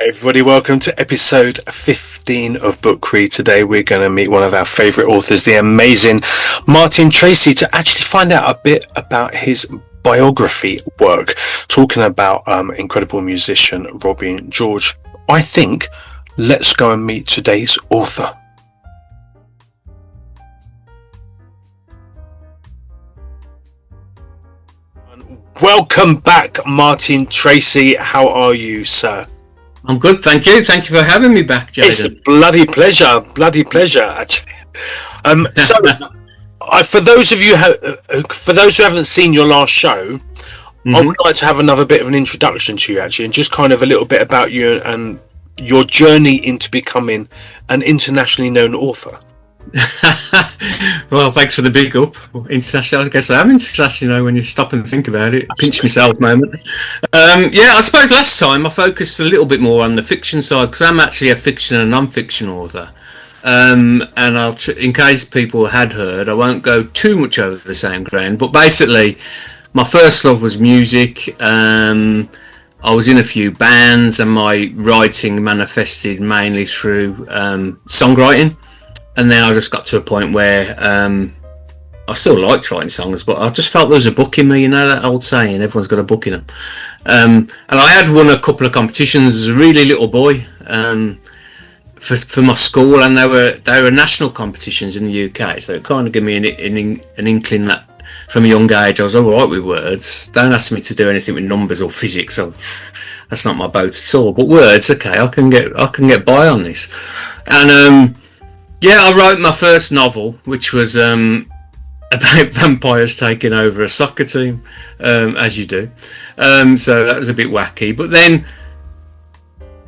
Everybody, welcome to episode 15 of Book Read. Today we're going to meet one of our favourite authors, the amazing Martin Tracey, to actually find out a bit about his biography work, talking about incredible musician Robbie George. I think let's go and meet today's author. Welcome back, Martin Tracey. How are you, sir? I'm good, thank you. Thank you for having me back, Jaden. It's a bloody pleasure, actually. For those who haven't seen your last show, I would like to have another bit of an introduction to you, actually, and just kind of a little bit about you and your journey into becoming an internationally known author. Well, thanks for the big up. International, I guess I am international, when you stop and think about it. Pinch myself moment. I suppose last time I focused a little bit more on the fiction side, because I'm actually a fiction and non-fiction author. And in case people had heard, I won't go too much over the same ground, but basically my first love was music. I was in a few bands, and my writing manifested mainly through songwriting. And then I just got to a point where I still liked writing songs, but I just felt there was a book in me, you know that old saying, everyone's got a book in them. And I had won a couple of competitions as a really little boy for my school, and they were national competitions in the UK, so it kind of gave me an inkling that from a young age I was all right with words. Don't ask me to do anything with numbers or physics, so that's not my boat at all. But words, okay, I can get by on this. And I wrote my first novel, which was about vampires taking over a soccer team, as you do. So that was a bit wacky. But then,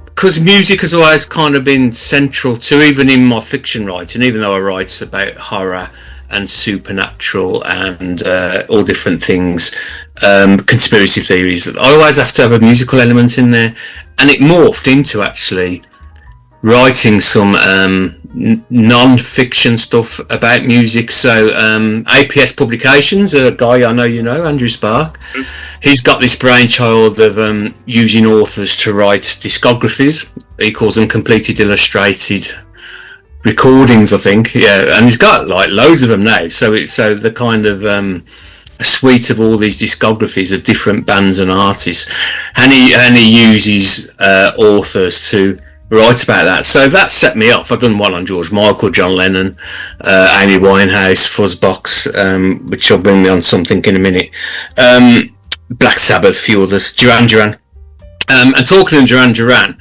because music has always kind of been central to even in my fiction writing, even though I write about horror and supernatural and all different things, conspiracy theories, I always have to have a musical element in there. And it morphed into actually writing some non-fiction stuff about music. So APS Publications, a guy I know you know, Andrew Spark, he's got this brainchild of using authors to write discographies. He calls them completed illustrated recordings, I think. Yeah, and he's got like loads of them now. So the kind of a suite of all these discographies of different bands and artists, and he uses authors to write about that. So that set me off. I've done one on George Michael, John Lennon, Amy Winehouse, Fuzzbox, which will bring me on something in a minute, Black Sabbath, a few others, Duran Duran. And talking of Duran Duran,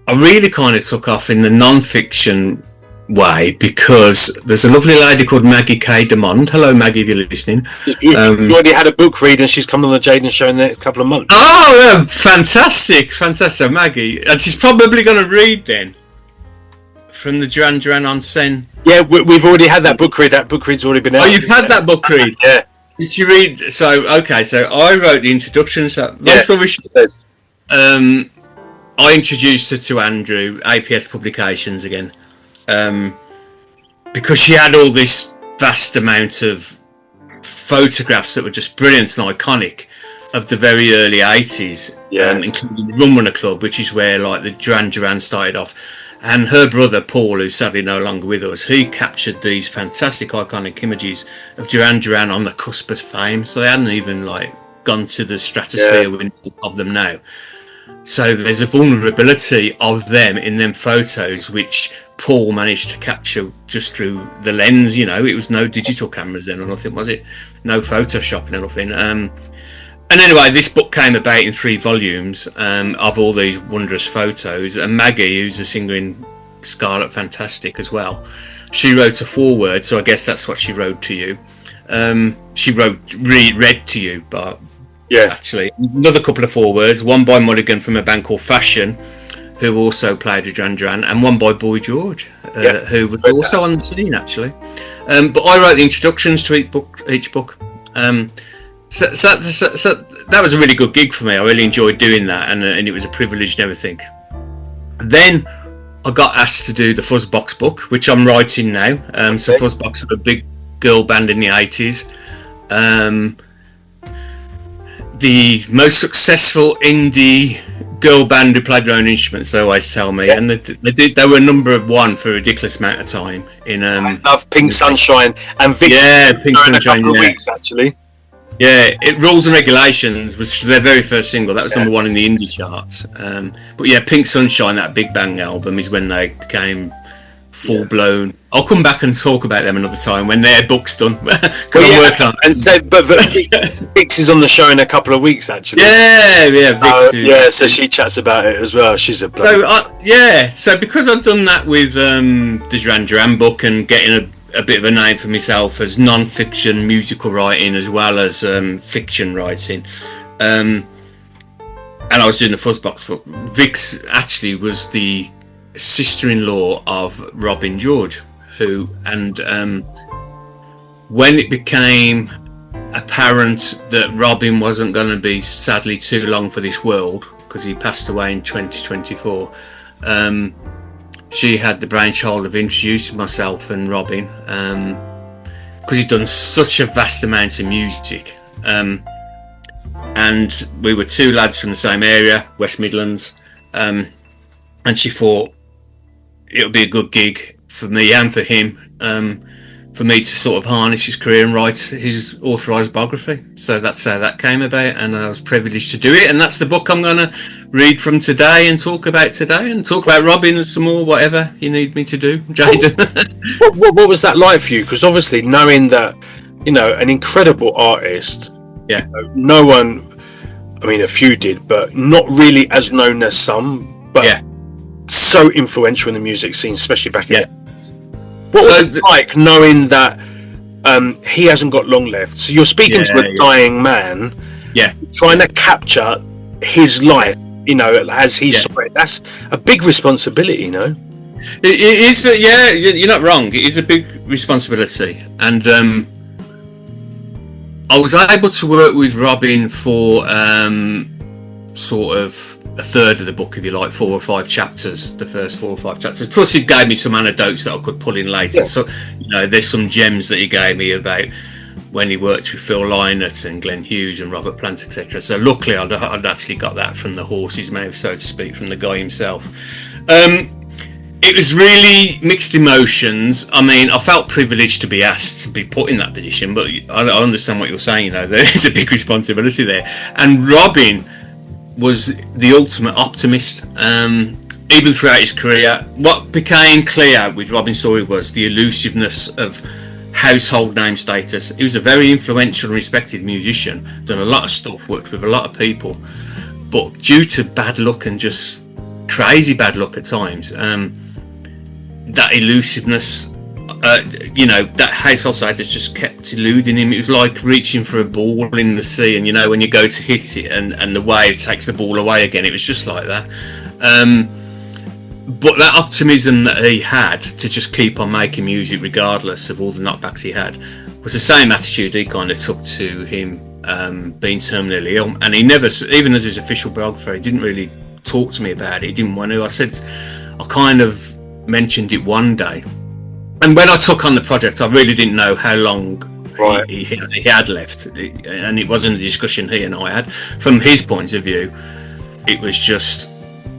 I really kind of took off in the non-fiction way, because there's a lovely lady called Maggie K. DeMond. Hello, Maggie, if you're listening. You already had a book read, and she's coming on the Jaden show in the next couple of months. Oh, yeah, fantastic, Maggie. And she's probably going to read then from the Duran Duran on Sen. Yeah, we've already had that book read. That book read's already been out. Oh, you've had that book read? Yeah. Did you read? So I wrote the introduction. So I introduced her to Andrew, APS Publications again. Because she had all this vast amount of photographs that were just brilliant and iconic of the very early 80s, including the Rum Runner Club, which is where like the Duran Duran started off. And her brother Paul, who's sadly no longer with us, he captured these fantastic iconic images of Duran Duran on the cusp of fame. So they hadn't even like gone to the stratosphere of them now. So there's a vulnerability of them in them photos, which Paul managed to capture just through the lens. You know, it was no digital cameras then or nothing, was it? No photoshopping or nothing. And anyway, this book came about in 3 volumes of all these wondrous photos. And Maggie, who's a singer in Scarlet Fantastic as well, she wrote a foreword. So I guess that's what she wrote to you. She read to you, but actually another couple of forewords. One by Mulligan from a band called Fashion, who also played a Duran Duran, and one by Boy George, who was also on the scene actually. But I wrote the introductions to each book. So that was a really good gig for me. I really enjoyed doing that, and it was a privilege and everything. Then I got asked to do the Fuzzbox book, which I'm writing now. So Fuzzbox were a big girl band in the 80s. The most successful indie girl band who played their own instruments. They always tell me, and they were number one for a ridiculous amount of time. I love Pink Sunshine and Vic's Pink Sunshine. In a couple of weeks, actually. Yeah, Rules and Regulations was their very first single. That was number one in the indie charts. But yeah, Pink Sunshine, that Big Bang album, is when they became full blown. I'll come back and talk about them another time when their book's done. Working on. And so, but Vix is on the show in a couple of weeks, actually. Vix. So she chats about it as well. She's a So because I've done that with the Duran Duran book and getting a bit of a name for myself as non-fiction musical writing as well as fiction writing, and I was doing the Fuzzbox book. Vix actually was the sister-in-law of Robin George, when it became apparent that Robin wasn't going to be sadly too long for this world because he passed away in 2024, she had the brainchild of introducing myself and Robin because he'd done such a vast amount of music, and we were two lads from the same area, West Midlands, and she thought it would be a good gig for me and for him, for me to sort of harness his career and write his authorised biography. So that's how that came about, and I was privileged to do it, and that's the book I'm going to read from today and talk about today, and talk about Robin and some more, whatever you need me to do, Jaden. What was that like for you? Because obviously knowing that, an incredible artist, no one, I mean a few did, but not really as known as some, but so influential in the music scene, especially back in What was it like knowing that he hasn't got long left? So you're speaking to a dying man, trying to capture his life, as he saw it. That's a big responsibility, It is, you're not wrong. It is a big responsibility, and I was able to work with Robin for sort of a third of the book, if you like, 4 or 5 chapters, the first 4 or 5 chapters. Plus, he gave me some anecdotes that I could pull in later. So, there's some gems that he gave me about when he worked with Phil Lynott and Glenn Hughes and Robert Plant, etc. So, luckily, I'd actually got that from the horse's mouth, so to speak, from the guy himself. It was really mixed emotions. I mean, I felt privileged to be asked to be put in that position, but I understand what you're saying. There is a big responsibility there. And Robin was the ultimate optimist, even throughout his career. What became clear with Robin's story was the elusiveness of household name status. He was a very influential and respected musician, done a lot of stuff, worked with a lot of people, but due to bad luck and just crazy bad luck at times, that elusiveness, that household status just kept eluding him. It was like reaching for a ball in the sea, and when you go to hit it and the wave takes the ball away again. It was just like that. But that optimism that he had to just keep on making music regardless of all the knockbacks he had was the same attitude he kind of took to him being terminally ill. And he never, even as his official biographer, he didn't really talk to me about it. He didn't want to. I kind of mentioned it one day. And when I took on the project, I really didn't know how long he had left, and it wasn't a discussion he and I had. From his point of view, it was just,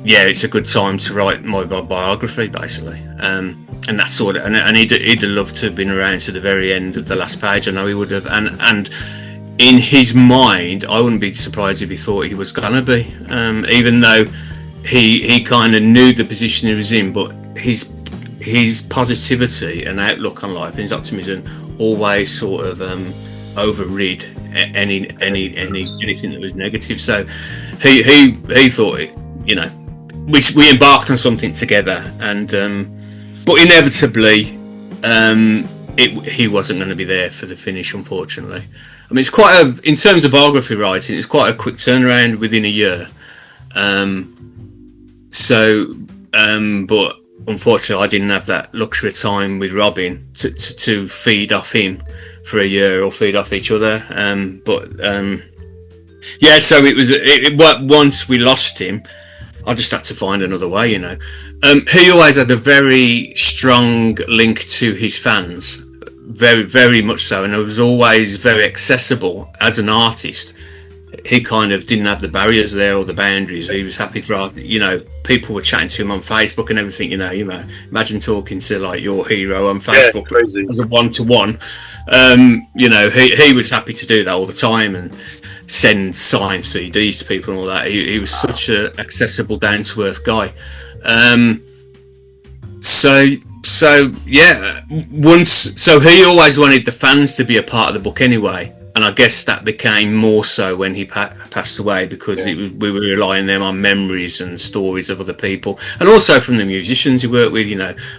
it's a good time to write my biography, basically. And that's all. And he'd have loved to have been around to the very end of the last page. I know he would have. And in his mind, I wouldn't be surprised if he thought he was gonna be, even though he kind of knew the position he was in, but his positivity and outlook on life and his optimism always sort of overrid anything that was negative. So he thought we embarked on something together, and but inevitably he wasn't going to be there for the finish, unfortunately. I mean, it's quite in terms of biography writing, it's quite a quick turnaround within a year. But unfortunately, I didn't have that luxury of time with Robin to feed off him for a year or feed off each other. So it was. Once we lost him, I just had to find another way. He always had a very strong link to his fans, very, very much so, and it was always very accessible as an artist. he kind of didn't have the barriers there or the boundaries. He was happy for, people were chatting to him on Facebook and everything. Imagine talking to like your hero on Facebook as a one-to-one. He was happy to do that all the time and send signed CDs to people and all that. He was such a accessible, down-to-earth guy. So he always wanted the fans to be a part of the book anyway, and I guess that became more so when he passed away, because we were relying them on memories and stories of other people, and also from the musicians he worked with.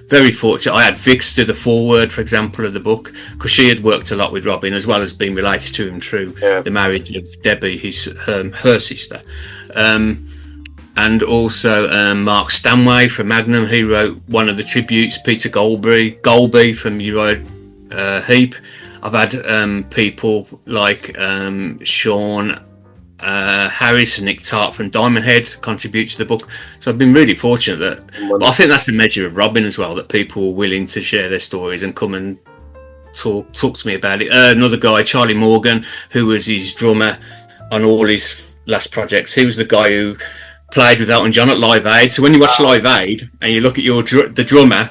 Very fortunate. I had Vix do the foreword, for example, of the book, because she had worked a lot with Robin, as well as being related to him through the marriage of Debbie, her sister. And also Mark Stanway from Magnum, he wrote one of the tributes. Peter Golby from Uriah Heep. I've had people like Shone Harris and Nick Tart from Diamond Head contribute to the book. So I've been really fortunate but I think that's a measure of Robin as well, that people were willing to share their stories and come and talk to me about it. Another guy, Charlie Morgan, who was his drummer on all his last projects. He was the guy who played with Elton John at Live Aid. So when you watch Live Aid and you look at the drummer,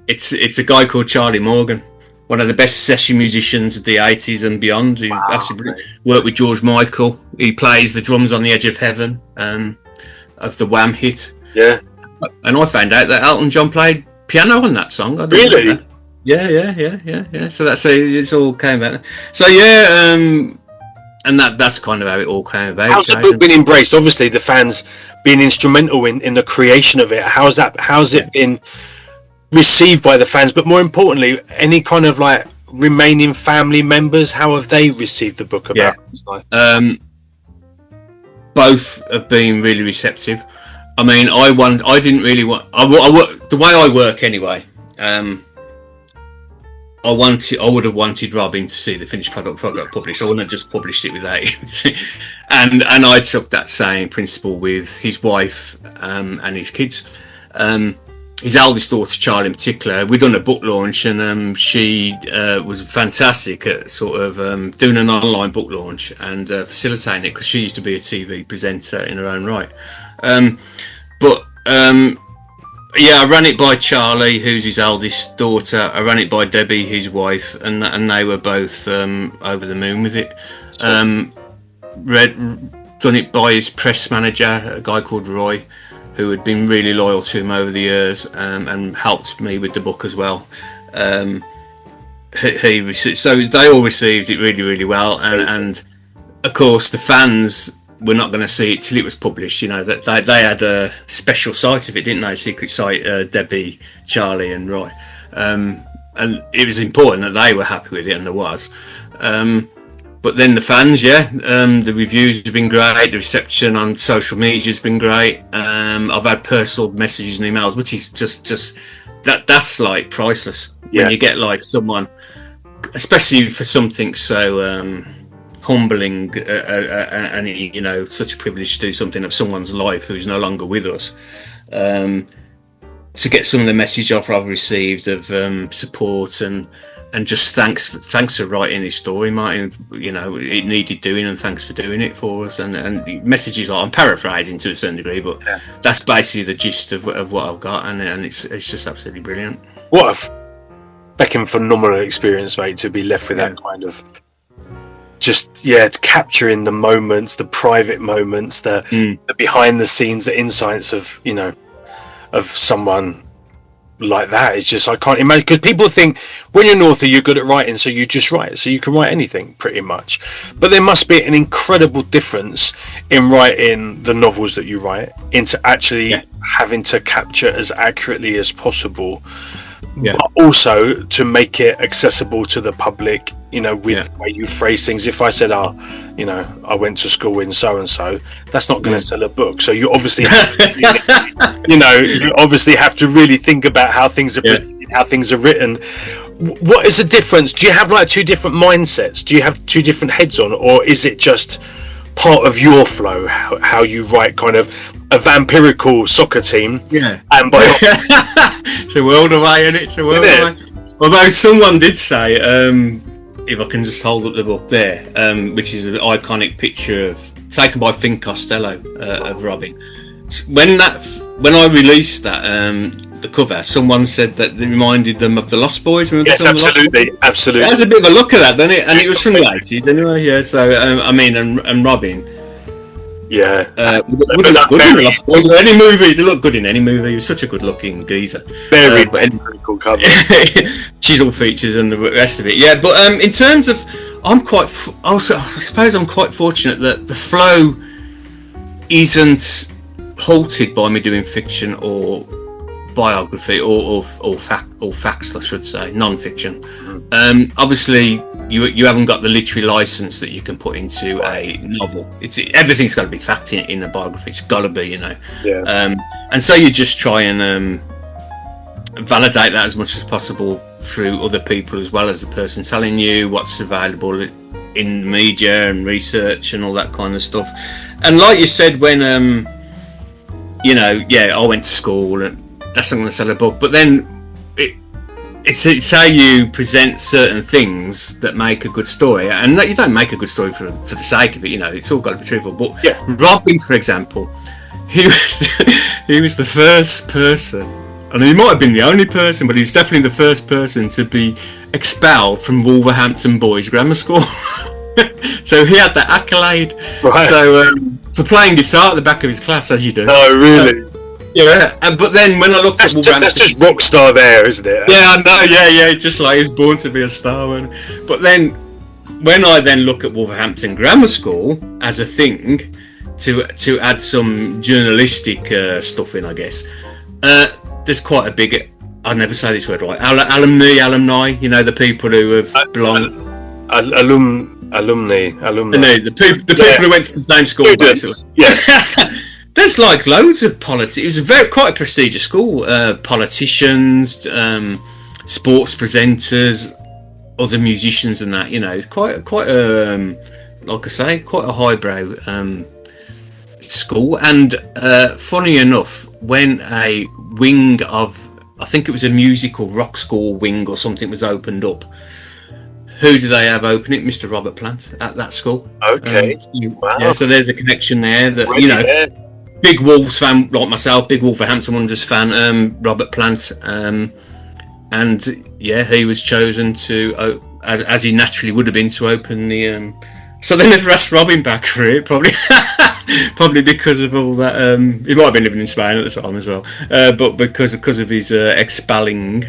it's a guy called Charlie Morgan, one of the best session musicians of the 80s and beyond. He absolutely worked with George Michael. He plays the drums on The Edge of Heaven of the Wham hit. Yeah. And I found out that Elton John played piano on that song. I didn't know that. Yeah. So it's all came about. So and that's kind of how it all came about. How's the book been embraced? Obviously, the fans being instrumental in the creation of it. How's it been received by the fans? But more importantly, any kind of like remaining family members, how have they received the book about his life? Both have been really receptive. I mean, I didn't really want. The way I work anyway. I would have wanted Robin to see the finished product before I got published. I wouldn't have just published it without it. and I took that same principle with his wife and his kids. His eldest daughter, Charlie, in particular. We'd done a book launch, and she was fantastic at sort of doing an online book launch and facilitating it, because she used to be a TV presenter in her own right. I ran it by Charlie, who's his eldest daughter. I ran it by Debbie, his wife, and they were both over the moon with it. Done it by his press manager, a guy called Roy, who had been really loyal to him over the years and helped me with the book as well. So they all received it really, really well, and of course the fans were not going to see it till it was published. That they had a special site of it, didn't they? A secret site, Debbie, Charlie, and Roy, and it was important that they were happy with it, and there was. But then the fans, the reviews have been great. The reception on social media has been great. I've had personal messages and emails, which is just that's like priceless. When you get like someone, especially for something so humbling and such a privilege to do something of someone's life who's no longer with us. To get some of the message I've received of support and just thanks for writing this story, Martin. It needed doing, and thanks for doing it for us. And messages like, I'm paraphrasing to a certain degree, but that's basically the gist of what I've got, and it's just absolutely brilliant. What a fucking phenomenal experience, mate, to be left with that kind of it's capturing the moments, the private moments, the behind the scenes, the insights of of someone like that. It's just, I can't imagine, because people think when you're an author you're good at writing, so you just write, so you can write anything pretty much, but there must be an incredible difference in writing the novels that you write into actually having to capture as accurately as possible, but also to make it accessible to the public, with the way you phrase things. If I said, I went to school in so and so, that's not going to sell a book. So you obviously have to, you obviously have to really think about how things are presented, how things are written. What is the difference? Do you have like two different mindsets? Do you have two different heads on, or is it just part of your flow, how you write kind of a vampirical soccer team? And by it's a world away, and it's a world away. Although someone did say, if I can just hold up the book there, which is an iconic picture of taken by Finn Costello of Robin. When I released that the cover, someone said that it reminded them of the Lost Boys. Remember yes, absolutely. That was a bit of a look at that, doesn't it? And it was from the 80s anyway. Yeah. So and Robin. Yeah, would look good in the Lost Boys. Any movie, to look good in any movie. He was such a good-looking geezer. Very cool cover. Chisel features and the rest of it. Yeah, but in terms of, I suppose I'm quite fortunate that the flow isn't halted by me doing fiction or biography or facts, I should say, non-fiction. Obviously, you haven't got the literary license that you can put into a novel. Everything's got to be fact in a biography. It's got to be, you know. Yeah. And so you just try and validate that as much as possible through other people, as well as the person telling you what's available in media and research and all that kind of stuff. And like you said, when I went to school, and that's not going to sell a book, but then it's how you present certain things that make a good story. And you don't make a good story for the sake of it, you know, it's all got to be truthful. But yeah. Robin, for example, he was the first person, and he might have been the only person, but he's definitely the first person to be expelled from Wolverhampton Boys Grammar School. So he had that accolade. Right. So for playing guitar at the back of his class, as you do. Oh, really? Yeah, but then when I looked at Wolverhampton, that's just rock star there, isn't it? Yeah, I know. Yeah, just like he was born to be a star. But then when I then look at Wolverhampton Grammar School as a thing to add some journalistic stuff in, I guess there's quite a big, I'll never say this word right, alumni. You know, the people who have belonged. Alumni. The people who went to the same school, basically. Yeah. There's like loads of politics. It was quite a prestigious school. Politicians, sports presenters, other musicians, and that. You know, quite like I say, quite a highbrow school. And funny enough, when a wing of, I think it was a musical rock school wing or something, was opened up, who do they have open it? Mr. Robert Plant at that school. Okay. Wow. Yeah, so there's a connection there that, really, you know, big Wolves fan like myself, big Wolverhampton Wanderers fan, Robert Plant, and yeah, he was chosen to, as he naturally would have been, to open the. So they never asked Robin back for it, probably because of all that. He might have been living in Spain at the time as well, but because of his expelling.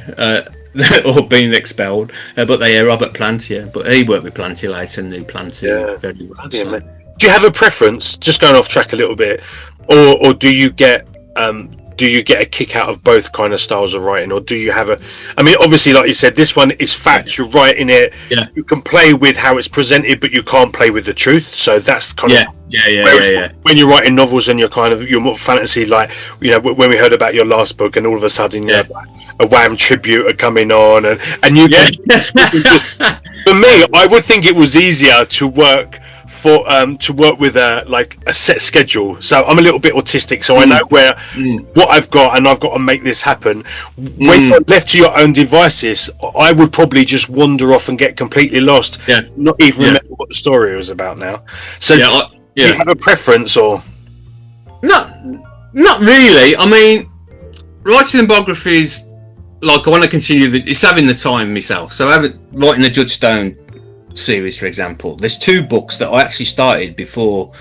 Or being expelled, but Robert Plant, yeah. But he worked with Planty later and knew Planty very well. So. Do you have a preference? Just going off track a little bit, or do you get a kick out of both kind of styles of writing, or do you have a? I mean, obviously, like you said, this one is fact. You're writing it. Yeah. You can play with how it's presented, but you can't play with the truth. So that's kind of when you're writing novels and you're more fantasy, like, you know, when we heard about your last book, and all of a sudden you have like a Wham tribute coming on, and you can. For me, I would think it was easier to work with a set schedule. So I'm a little bit autistic, so I know what I've got, and I've got to make this happen. When you're left to your own devices, I would probably just wander off and get completely lost, not even remember what the story was about now. So do you have a preference, or not really? I mean, writing biographies, like, I want to continue it's having the time myself. So writing the Judge Stone series, for example, there's 2 books that I actually started before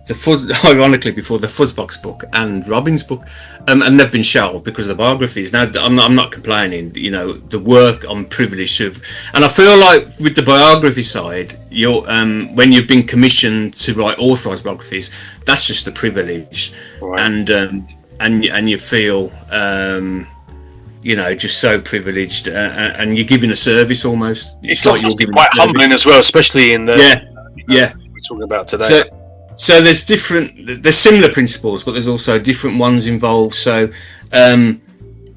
the Fuzzbox book and Robin's book, and they've been shelved because of the biographies. Now I'm not complaining, you know, the work I'm privileged to have, and I feel like with the biography side, you're when you've been commissioned to write authorized biographies, that's just a privilege, right. and you feel you know, just so privileged, and you're giving a service almost. It's like you're giving quite humbling as well, especially in the we're talking about today. So there's similar principles, but there's also different ones involved. So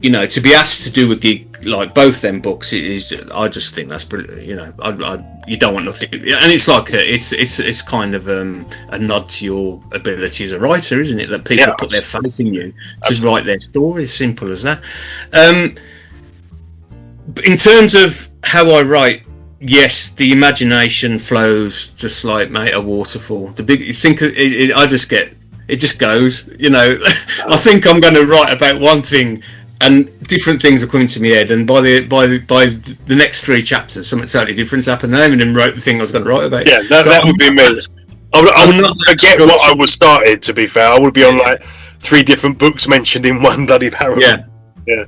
you know, to be asked to do a gig like both them books, I just think that's brilliant. You know, you don't want nothing, and it's like it's kind of a nod to your ability as a writer, isn't it? That people put their faith in you to write their stories. Simple as that. In terms of how I write yes, the imagination flows just like, mate, a waterfall. You think I just get it, just goes. I think I'm going to write about one thing, and different things are coming to my head. And by the next 3 chapters, something totally different's happened. I haven't even wrote the thing I was going to write about. Yeah, that would be me. I would not forget what I was started. To be fair, I would be on like 3 different books mentioned in one bloody paragraph. Yeah.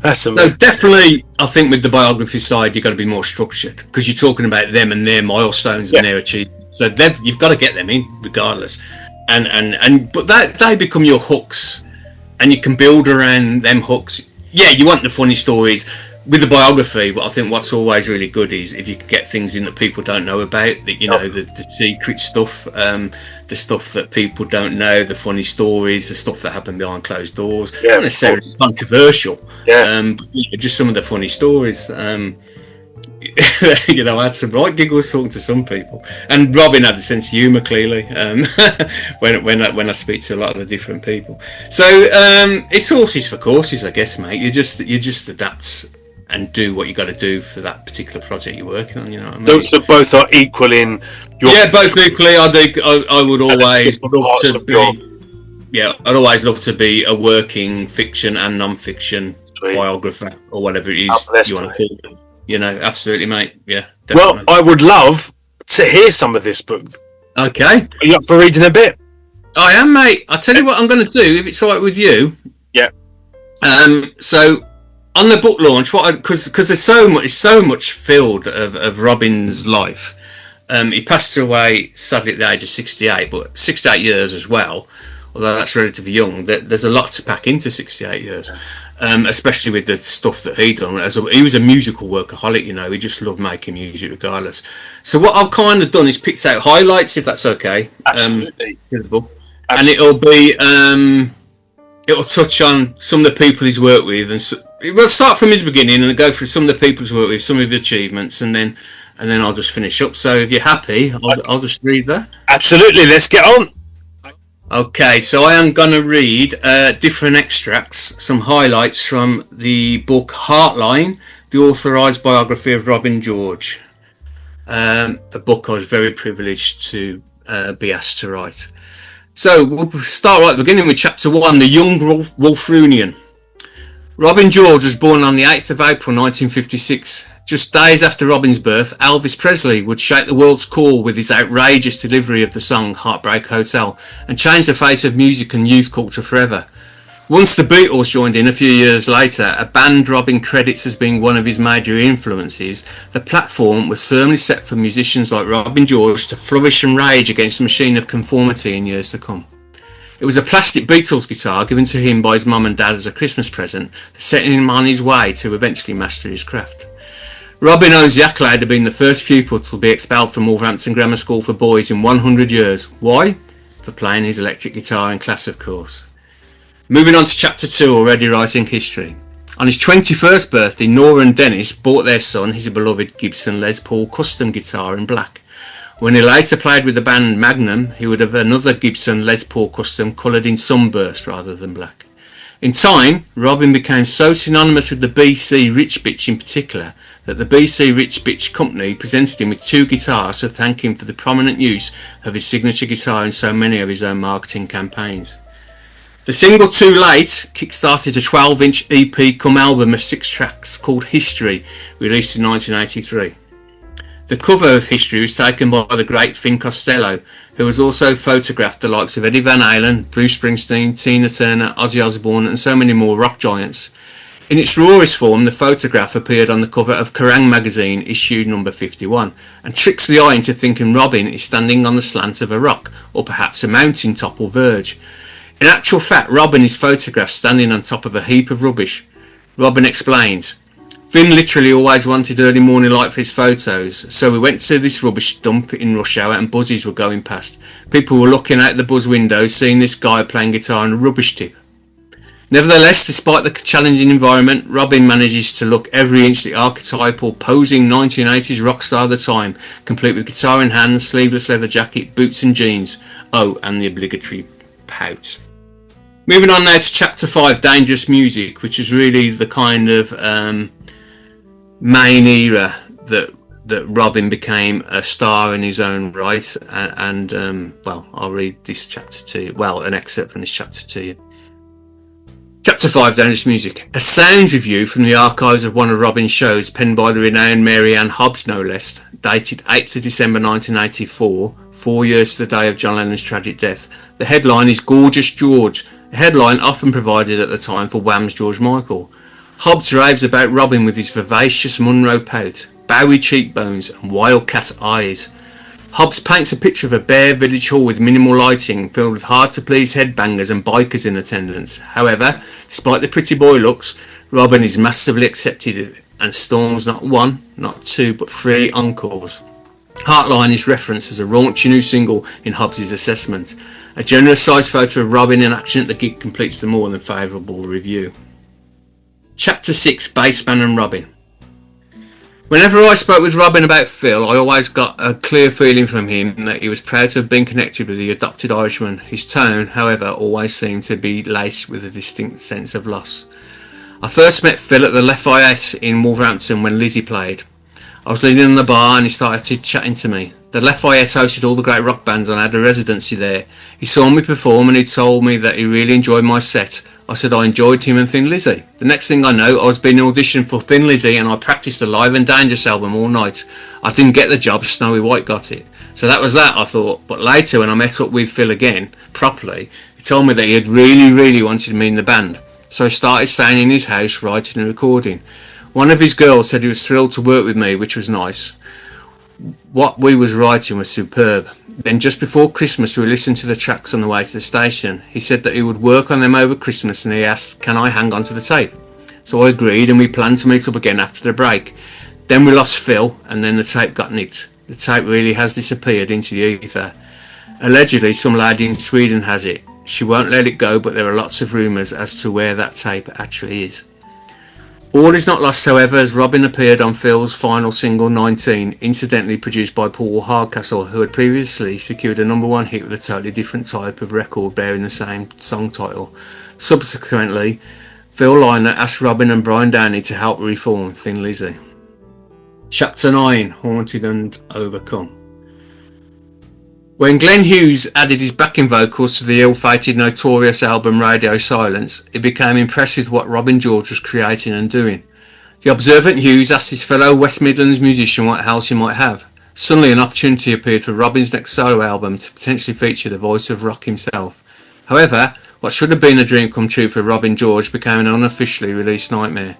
That's amazing. No, definitely. I think with the biography side, you've got to be more structured because you're talking about them and their milestones and their achievements. So you've got to get them in regardless. But they become your hooks, and you can build around them hooks. Yeah, you want the funny stories with the biography, but I think what's always really good is if you can get things in that people don't know about, that the secret stuff, the stuff that people don't know, the funny stories, the stuff that happen behind closed doors. Not necessarily controversial, just some of the funny stories. I had some right giggles talking to some people, and Robin had a sense of humour clearly. When I speak to a lot of the different people, so it's horses for courses, I guess, mate. You just adapt and do what you got to do for that particular project you're working on. You know what I mean? So both are equal in your... Yeah, both equally. I would always love to be. Yeah, I'd always love to be a working fiction and non-fiction biographer or whatever it is you want to call it. Absolutely, mate. Yeah, definitely. Well, I would love to hear some of this book. Okay. Are you up for reading a bit? I am, mate. I'll tell you what I'm going to do, if it's all right with you. Yeah. So on the book launch, because there's so much filled of Robin's life. He passed away sadly at the age of 68, but 68 years as well. Although that's relatively young, there's a lot to pack into 68 years, especially with the stuff that he'd done. He was a musical workaholic, he just loved making music regardless. So what I've kind of done is picked out highlights, if that's okay. Absolutely. And it'll be, it'll touch on some of the people he's worked with, and we'll start from his beginning and go through some of the people he's worked with, some of his achievements, and then I'll just finish up. So if you're happy, I'll just read that. Absolutely, let's get on. Okay, so I am going to read different extracts, some highlights from the book Heartline, the authorised biography of Robin George, a book I was very privileged to be asked to write. So we'll start right at the beginning with chapter 1, The Young Wolverhampton. Robin George was born on the 8th of April 1956. Just days after Robin's birth, Elvis Presley would shake the world's core with his outrageous delivery of the song Heartbreak Hotel and change the face of music and youth culture forever. Once the Beatles joined in a few years later, a band Robin credits as being one of his major influences, the platform was firmly set for musicians like Robin George to flourish and rage against the machine of conformity in years to come. It was a plastic Beatles guitar given to him by his mum and dad as a Christmas present, setting him on his way to eventually master his craft. Robin owns the accolade of being the first pupil to be expelled from Wolverhampton Grammar School for boys in 100 years. Why? For playing his electric guitar in class, of course. Moving on to chapter 2, already writing history. On his 21st birthday, Nora and Dennis bought their son his beloved Gibson Les Paul custom guitar in black. When he later played with the band Magnum, he would have another Gibson Les Paul custom coloured in sunburst rather than black. In time, Robin became so synonymous with the BC Rich Bitch in particular that the BC Rich Bitch company presented him with 2 guitars to thank him for the prominent use of his signature guitar in so many of his own marketing campaigns. The single Too Late kick-started a 12-inch EP cum album of 6 tracks called History, released in 1983. The cover of History was taken by the great Finn Costello, who has also photographed the likes of Eddie Van Halen, Bruce Springsteen, Tina Turner, Ozzy Osbourne and so many more rock giants. In its rawest form, the photograph appeared on the cover of Kerrang! Magazine, issue number 51, and tricks the eye into thinking Robin is standing on the slant of a rock, or perhaps a mountain top or verge. In actual fact, Robin is photographed standing on top of a heap of rubbish. Robin explains, Finn literally always wanted early morning light for his photos, so we went to this rubbish dump in rush hour and buzzies were going past. People were looking out the buzz windows, seeing this guy playing guitar on a rubbish tip. Nevertheless, despite the challenging environment, Robin manages to look every inch the archetypal, posing 1980s rock star of the time, complete with guitar in hand, sleeveless leather jacket, boots and jeans. Oh, and the obligatory pout. Moving on now to chapter 5, Dangerous Music, which is really the kind of main era that that Robin became a star in his own right. Well, I'll read this chapter to you. Well, an excerpt from this chapter to you. Chapter 5, Dangerous Music. A sound review from the archives of one of Robin's shows, penned by the renowned Mary Ann Hobbs, no less, dated 8th of December 1984, 4 years to the day of John Lennon's tragic death. The headline is Gorgeous George, a headline often provided at the time for Wham's George Michael. Hobbs raves about Robin with his vivacious Munro pout, bowy cheekbones and wildcat eyes. Hobbs paints a picture of a bare village hall with minimal lighting, filled with hard-to-please headbangers and bikers in attendance. However, despite the pretty boy looks, Robin is massively accepted and storms not one, not two, but 3 encores. Heartline is referenced as a raunchy new single in Hobbs' assessment. A generous-sized photo of Robin in action at the gig completes the more than favourable review. Chapter 6, Bassman and Robin. Whenever I spoke with Robin about Phil, I always got a clear feeling from him that he was proud to have been connected with the adopted Irishman. His tone, however, always seemed to be laced with a distinct sense of loss. I first met Phil at the Lafayette in Wolverhampton when Lizzie played. I was leaning on the bar and he started chatting to me. The Lafayette hosted all the great rock bands and I had a residency there. He saw me perform and he told me that he really enjoyed my set. I said I enjoyed him and Thin Lizzy. The next thing I know, I was being auditioned for Thin Lizzy and I practiced the Live and Dangerous album all night. I didn't get the job, Snowy White got it. So that was that, I thought. But later when I met up with Phil again, properly, he told me that he had really wanted me in the band. So I started staying in his house, writing and recording. One of his girls said he was thrilled to work with me, which was nice. What we was writing was superb. Then just before Christmas we listened to the tracks on the way to the station. He said that he would work on them over Christmas and he asked, can I hang on to the tape? So I agreed and we planned to meet up again after the break. Then we lost Phil and then the tape got nicked. The tape really has disappeared into the ether. Allegedly some lady in Sweden has it. She won't let it go, but there are lots of rumours as to where that tape actually is. All is not lost, however, as Robin appeared on Phil's final single 19, incidentally produced by Paul Hardcastle, who had previously secured a #1 hit with a totally different type of record bearing the same song title. Subsequently, Phil Lynott asked Robin and Brian Downey to help reform Thin Lizzy. Chapter 9, Haunted and Overcome. When Glenn Hughes added his backing vocals to the ill-fated Notorious album Radio Silence, he became impressed with what Robin George was creating and doing. The observant Hughes asked his fellow West Midlands musician what else he might have. Suddenly an opportunity appeared for Robin's next solo album to potentially feature the voice of rock himself. However, what should have been a dream come true for Robin George became an unofficially released nightmare.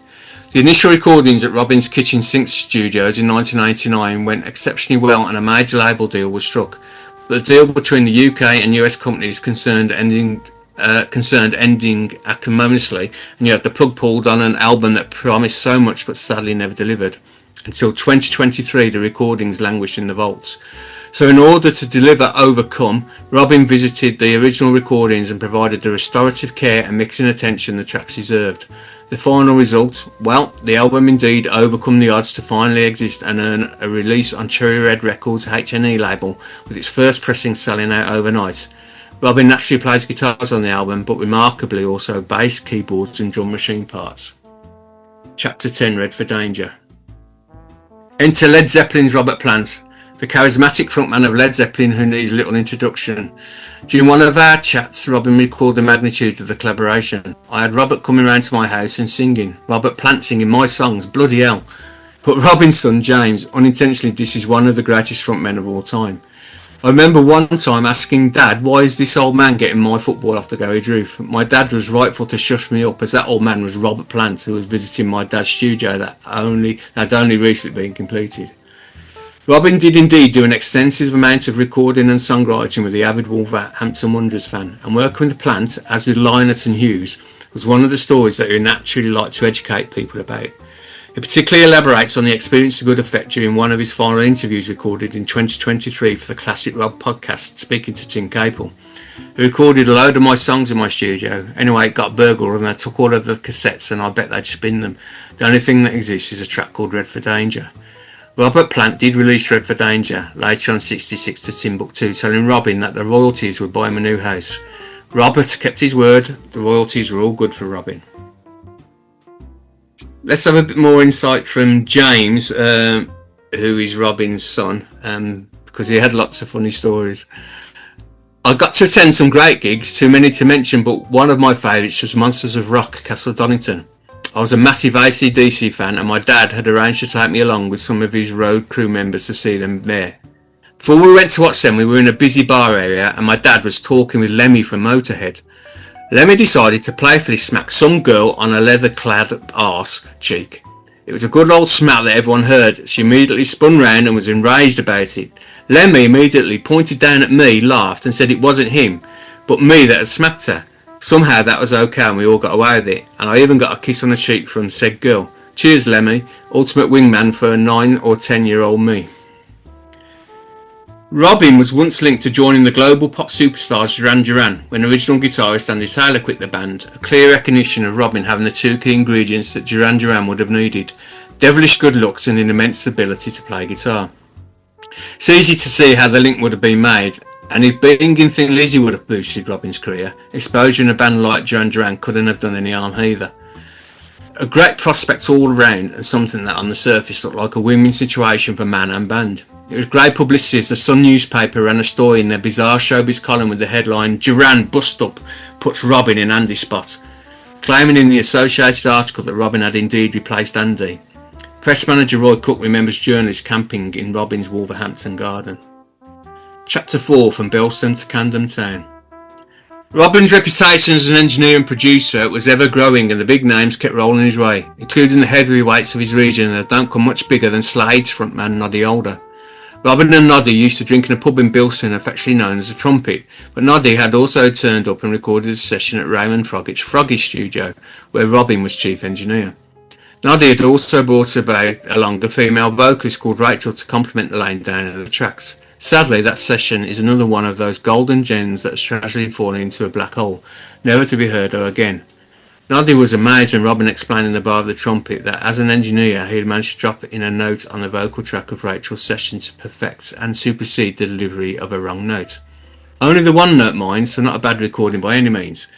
The initial recordings at Robin's Kitchen Sink Studios in 1989 went exceptionally well and a major label deal was struck. But the deal between the UK and US companies concerned ending acrimoniously, and you had the plug pulled on an album that promised so much but sadly never delivered. Until 2023 the recordings languished in the vaults. So in order to deliver Overcome, Robin visited the original recordings and provided the restorative care and mixing attention the tracks deserved. The final result? Well, the album indeed overcome the odds to finally exist and earn a release on Cherry Red Records' H&E label, with its first pressing selling out overnight. Robin naturally plays guitars on the album, but remarkably also bass, keyboards and drum machine parts. Chapter 10, Red for Danger. Enter Led Zeppelin's Robert Plant, the charismatic frontman of Led Zeppelin who needs little introduction. During one of our chats, Robin recalled the magnitude of the collaboration. I had Robert coming round to my house and singing. Robert Plant singing my songs, bloody hell. But Robin's son, James, unintentionally disses one of the greatest frontmen of all time. I remember one time asking Dad, why is this old man getting my football off the garage roof? My dad was rightful to shush me up, as that old man was Robert Plant, who was visiting my dad's studio that had only recently been completed. Robin did indeed do an extensive amount of recording and songwriting with the avid Wolverhampton Wanderers fan, and working with Plant, as with Lynott and Hughes, was one of the stories that he naturally liked to educate people about. He particularly elaborates on the experience to good effect during one of his final interviews recorded in 2023 for the Classic Rock podcast, speaking to Tim Capel. He recorded a load of my songs in my studio. Anyway, it got burgled and I took all of the cassettes and I bet they'd spin them. The only thing that exists is a track called Red for Danger. Robert Plant did release Red for Danger later on 66 to Timbuktu, telling Robin that the royalties would buy him a new house. Robert kept his word, the royalties were all good for Robin. Let's have a bit more insight from James, who is Robin's son, because he had lots of funny stories. I got to attend some great gigs, too many to mention, but one of my favourites was Monsters of Rock, Castle Donington. I was a massive AC/DC fan, and my dad had arranged to take me along with some of his road crew members to see them there. Before we went to watch them, we were in a busy bar area, and my dad was talking with Lemmy from Motorhead. Lemmy decided to playfully smack some girl on a leather-clad arse cheek. It was a good old smack that everyone heard. She immediately spun round and was enraged about it. Lemmy immediately pointed down at me, laughed and said it wasn't him, but me that had smacked her. Somehow that was okay and we all got away with it, and I even got a kiss on the cheek from said girl. Cheers Lemmy, ultimate wingman for a 9 or 10-year-old me. Robin was once linked to joining the global pop superstars Duran Duran when original guitarist Andy Taylor quit the band, a clear recognition of Robin having the two key ingredients that Duran Duran would have needed: devilish good looks and an immense ability to play guitar. It's easy to see how the link would have been made, and if being in Thin Lizzy would have boosted Robin's career, exposure in a band like Duran Duran couldn't have done any harm either. A great prospect all round, and something that on the surface looked like a win-win situation for man and band. It was great publicity as the Sun newspaper ran a story in their bizarre showbiz column with the headline "Duran bust up puts Robin in Andy's spot," claiming in the associated article that Robin had indeed replaced Andy. Press manager Roy Cook remembers journalists camping in Robin's Wolverhampton garden. Chapter 4, From Belston to Camden Town. Robin's reputation as an engineer and producer was ever growing, and the big names kept rolling his way, including the heavyweights of his region that don't come much bigger than Slade's frontman Noddy Older. Robin and Noddy used to drink in a pub in Bilston, affectionately known as the Trumpet, but Noddy had also turned up and recorded a session at Raymond Froggett's Froggy studio, where Robin was chief engineer. Noddy had also brought along a female vocalist called Rachel to complement the laying down of the tracks. Sadly, that session is another one of those golden gems that has tragically fallen into a black hole, never to be heard of again. Noddy was amazed when Robin explained in the bar of the Trumpet that as an engineer he had managed to drop in a note on the vocal track of Rachel's session to perfect and supersede the delivery of a wrong note. Only the one note mind, so not a bad recording by any means.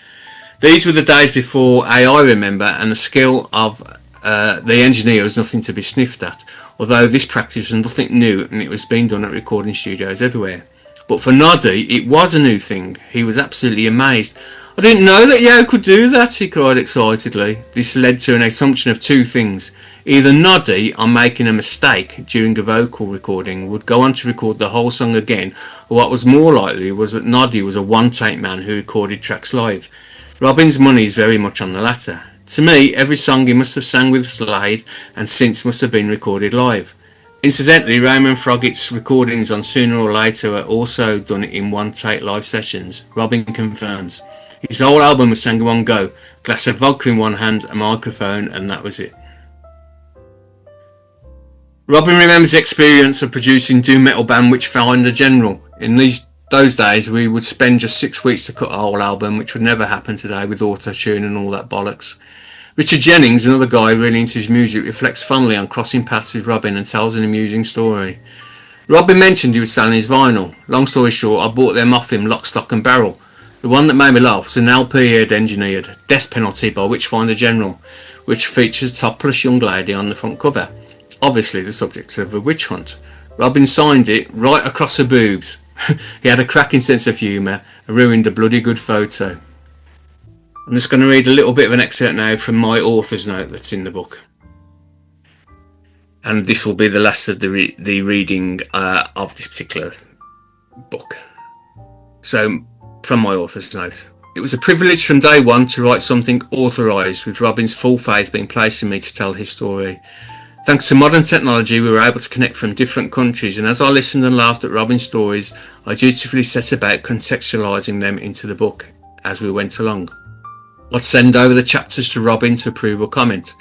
These were the days before AI, remember, and the skill of the engineer was nothing to be sniffed at, although this practice was nothing new and it was being done at recording studios everywhere. But for Noddy, it was a new thing. He was absolutely amazed. "I didn't know that Yao could do that," he cried excitedly. This led to an assumption of two things. Either Noddy, on making a mistake during a vocal recording, would go on to record the whole song again, or what was more likely was that Noddy was a one-take man who recorded tracks live. Robin's money is very much on the latter. To me, every song he must have sang with Slade and since must have been recorded live. Incidentally, Raymond Froggett's recordings on Sooner or Later are also done in one-take live sessions. Robin confirms. His whole album was sang in one go, glass of vodka in one hand, a microphone, and that was it. Robin remembers the experience of producing doom metal band Witchfinder General. In those days we would spend just 6 weeks to cut a whole album, which would never happen today with auto-tune and all that bollocks. Richard Jennings, another guy really into his music, reflects fondly on crossing paths with Robin and tells an amusing story. Robin mentioned he was selling his vinyl. Long story short, I bought them off him lock, stock and barrel. The one that made me laugh was an LP he had engineered, Death Penalty by Witchfinder General, which features a topless young lady on the front cover. Obviously the subject of a witch hunt. Robin signed it right across her boobs. He had a cracking sense of humour and ruined a bloody good photo. I'm just going to read a little bit of an excerpt now from my author's note that's in the book. And this will be the last of the reading of this particular book. So, from my author's note. It was a privilege from day one to write something authorised, with Robin's full faith being placed in me to tell his story. Thanks to modern technology, we were able to connect from different countries, and as I listened and laughed at Robin's stories, I dutifully set about contextualising them into the book as we went along. I'd send over the chapters to Robin to approve or comment.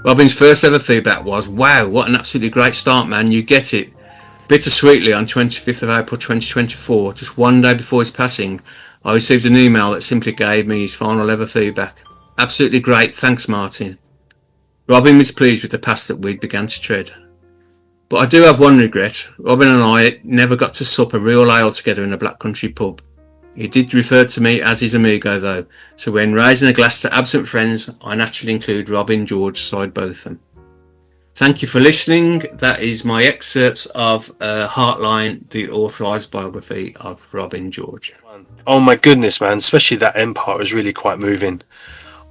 Robin's first ever feedback was, "Wow, what an absolutely great start, man, you get it." Bittersweetly, on 25th of April 2024, just one day before his passing, I received an email that simply gave me his final ever feedback. "Absolutely great, thanks Martin." Robin was pleased with the path that we'd begun to tread. But I do have one regret. Robin and I never got to sup a real ale together in a Black Country pub. He did refer to me as his amigo though, so when raising a glass to absent friends, I naturally include Robin, George, Sidebotham. Thank you for listening. That is my excerpts of Heartline, the authorised biography of Robin George. Oh my goodness, man! Especially that end part was really quite moving.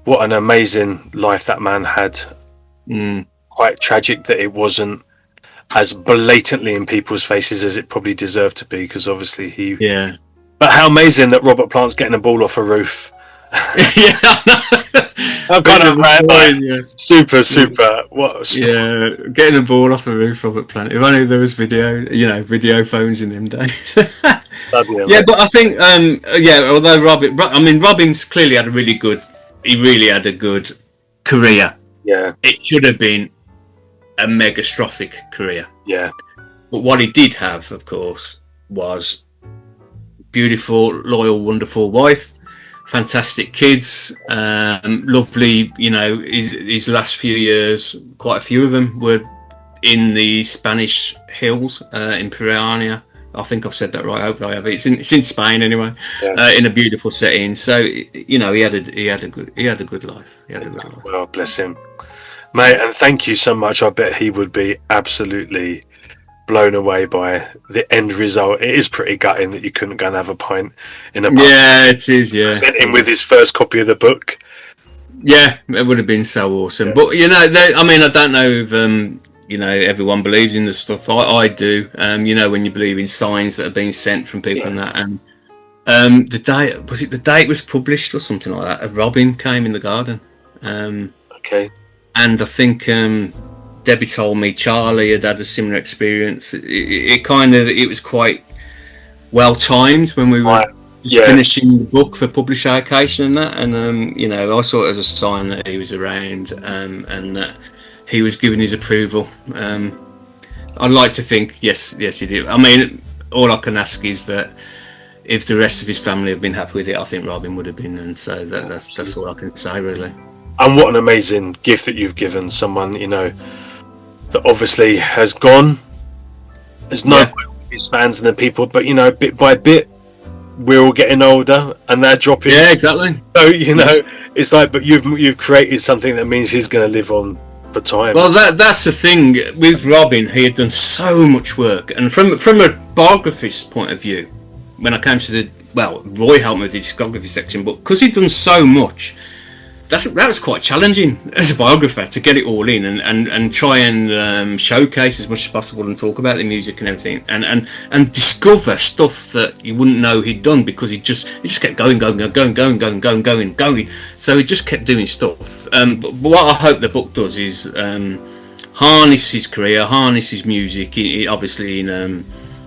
What an amazing life that man had. Quite tragic that it wasn't as blatantly in people's faces as it probably deserved to be, because obviously he. Yeah. But how amazing that Robert Plant's getting a ball off a roof. Yeah. I'm kind of super. What? Yeah, getting a ball off the roof, Robert Plant. If only there was video phones in them days. Yeah, but I think, although Robin's clearly had he really had a good career. Yeah. It should have been a megastrophic career. Yeah. But what he did have, of course, was beautiful, loyal, wonderful wife, fantastic kids, lovely, his last few years, quite a few of them were in the Spanish hills, in Piranha. I think I've said that right. Hopefully I have. It's in Spain anyway, in a beautiful setting. So he had a good life. Well, bless him, mate, and thank you so much. I bet he would be absolutely blown away by the end result. It is pretty gutting that you couldn't go and have a pint in a pub. Yeah, it is. Yeah, sent him with his first copy of the book. Yeah, it would have been so awesome. Yeah. But I don't know if everyone believes in the stuff. I do. When you believe in signs that are being sent from people and that. And the day it was published or something like that, a robin came in the garden. Okay. And I think Debbie told me Charlie had a similar experience. It was quite well timed when we were finishing the book for publication and that. And I saw it as a sign that he was around and that he was giving his approval. I'd like to think yes he did. I mean, all I can ask is that if the rest of his family have been happy with it, I think Robin would have been, and so that's all I can say really. And what an amazing gift that you've given someone that obviously has gone. There's no his fans and the people, but bit by bit we're all getting older and they're dropping. Yeah, exactly. So it's like, but you've created something that means he's going to live on for time. Well, that's the thing with Robin. He had done so much work, and from a biography's point of view, when I came to Roy helped me with the discography section, but because he'd done so much, that was quite challenging as a biographer to get it all in and try and showcase as much as possible and talk about the music and everything and discover stuff that you wouldn't know he'd done, because he just kept going. So he just kept doing stuff. But what I hope the book does is harness his career, harness his music, obviously in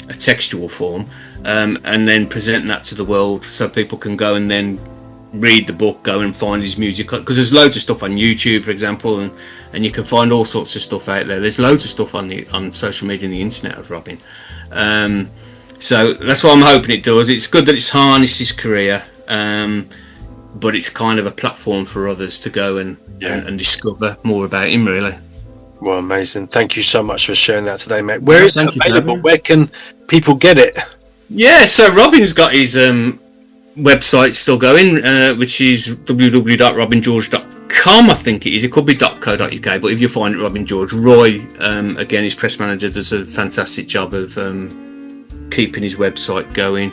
a textual form, and then present that to the world so people can go and then read the book, go and find his music, because there's loads of stuff on YouTube, for example, and you can find all sorts of stuff out there. There's loads of stuff on social media and the internet of Robin. So that's what I'm hoping it does. It's good that it's harnessed his career, but it's kind of a platform for others to go and discover more about him, really. Well, amazing. Thank you so much for sharing that today, mate. Where is it available? Where can people get it? Yeah, so Robin's got his website still going, which is www.robingeorge.com. I think it is. It could be .co.uk, but if you find it, Robin George. Roy, again, his press manager, does a fantastic job of keeping his website going.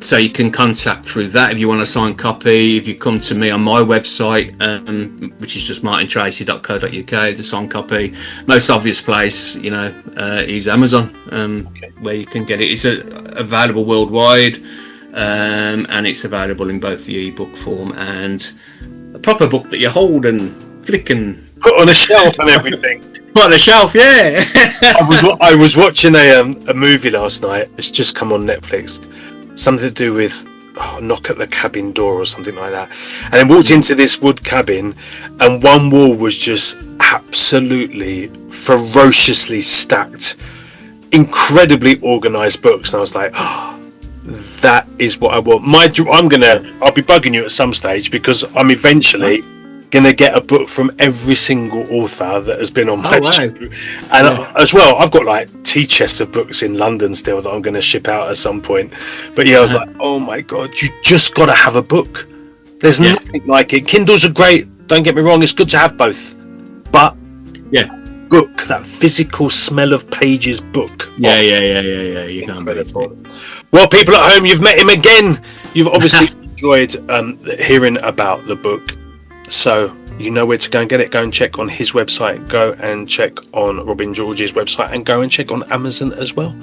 So you can contact through that if you want a signed copy. If you come to me on my website, which is just martintracey.co.uk, the signed copy. Most obvious place, is Amazon, where you can get it. It's available worldwide. And it's available in both the ebook form and a proper book that you hold and flick and put on a shelf and everything. Put on a shelf, yeah. I was watching a movie last night. It's just come on Netflix. Something to do with knock at the cabin door or something like that. And I walked into this wood cabin, and one wall was just absolutely ferociously stacked, incredibly organised books. And I was like, that is what I want. I'll be bugging you at some stage, because I'm eventually going to get a book from every single author that has been on my show. And as well, I've got like tea chests of books in London still that I'm going to ship out at some point. But I was like, oh my God, you just got to have a book. There's nothing like it. Kindles are great. Don't get me wrong. It's good to have both. But book, that physical smell of pages book. Yeah. You can't believe it. Well, people at home, you've met him again. You've obviously enjoyed hearing about the book, so you know where to go and get it. Go and check on his website, go and check on Robin George's website, and go and check on Amazon as well.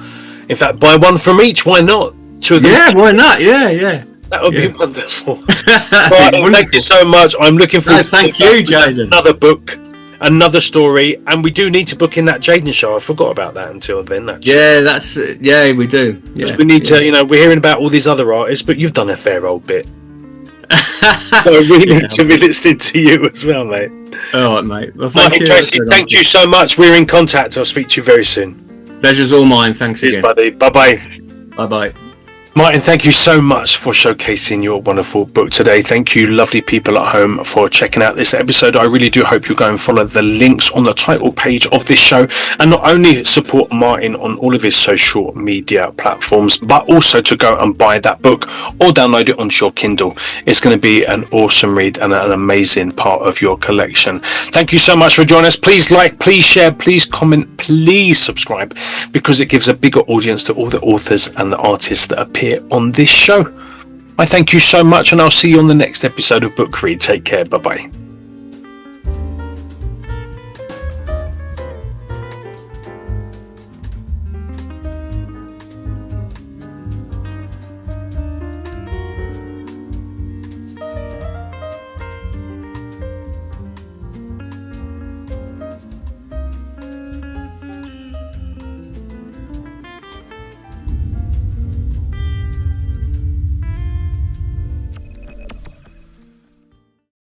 In fact, buy one from each, why not? Two of them. Yeah, why not? Yeah. That would be wonderful. Right, thank you so much. I'm looking forward to Jaden. Another book, another story, and we do need to book in that Jaden show. I forgot about that until then. Actually. Yeah, we do. Yeah, we need to, we're hearing about all these other artists, but you've done a fair old bit. So we need to be listening to you as well, mate. All right, mate. Well, Martin Tracey, thank you so much. We're in contact. I'll speak to you very soon. Pleasure's all mine. Thanks again, buddy. Bye-bye. Bye-bye. Martin, thank you so much for showcasing your wonderful book today. Thank you, lovely people at home, for checking out this episode. I really do hope you go and follow the links on the title page of this show, and not only support Martin on all of his social media platforms, but also to go and buy that book or download it onto your Kindle. It's going to be an awesome read and an amazing part of your collection. Thank you so much for joining us. Please like, please share, please comment, please subscribe, because it gives a bigger audience to all the authors and the artists that appear on this show. I thank you so much, and I'll see you on the next episode of Book Read. Take care. Bye bye.